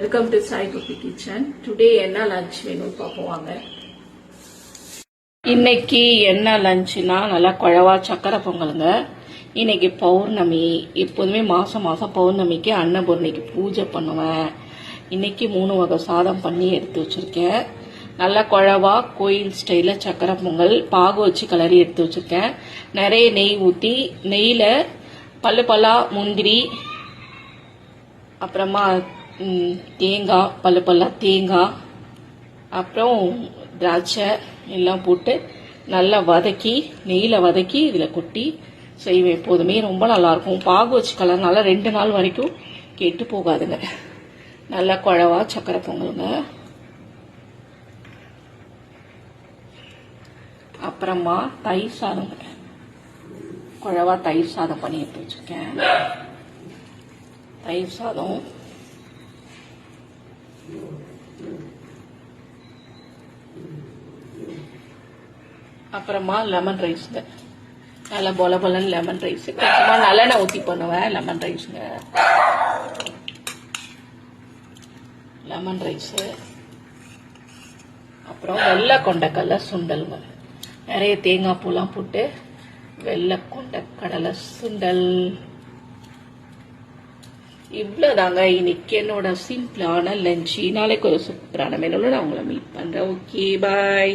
Welcome to Sai குட்டி kitchen. Today என்ன lunch வேணும் பார்ப்போம் வாங்க. இன்னைக்கு என்ன லஞ்சுனா நல்லா குழவா சக்கரை பொங்கலுங்க. இன்னைக்கு பௌர்ணமி. எப்போதுமே மாசம் மாசம் பௌர்ணமிக்கு அன்னபூர்ணிக்கு பூஜை பண்ணுவேன். இன்னைக்கு 3 வகை சாதம் பண்ணி எடுத்து வச்சிருக்கேன். நல்லா குழவா கோயில் ஸ்டைல சக்கரை பொங்கல் பாகு வச்சு கிளறி எடுத்து வச்சிருக்கேன். நிறைய நெய் ஊற்றி நெய்யில பல்லு பல்லா முந்திரி, அப்புறமா தேங்காய் பல்லு பல்லா தேங்காய், அப்புறம் திராட்சை எல்லாம் போட்டு நல்லா வதக்கி நெய்யில் வதக்கி இதில் கொட்டி செய்வேன். எப்போதுமே ரொம்ப நல்லாயிருக்கும். பாகு வச்சு கலர்னால 2 நாள் வரைக்கும் கெட்டு போகாதுங்க. நல்லா குழவா சக்கரை பொங்கலுங்க. அப்புறமா தயிர் சாதம், குழவா தயிர் சாதம் பண்ணி எடுத்து வச்சிருக்கேன். தயிர் சாதம், அப்புறமா லெமன் ரைஸுங்க. நல்லா பொல பொலன்னு லெமன் ரைஸ். கொஞ்சமா நல்லெண்ணெய் ஊற்றி பண்ணுவேன். லெமன் ரைஸுங்க, லெமன் ரைஸு. அப்புறம் வெள்ளை கொண்டக்கடலை சுண்டல்ங்க. நிறைய தேங்காய் பூலாம் போட்டு வெள்ளை கொண்டக்கடலை சுண்டல். இவ்வளோதாங்க இன்னைக்கு என்னோட சிம்பிளான லஞ்ச். நாளைக்கு ஒரு சூப்பரான மெனுவில் நான் உங்களை மீட் பண்ணுறேன். ஓகே, பாய்.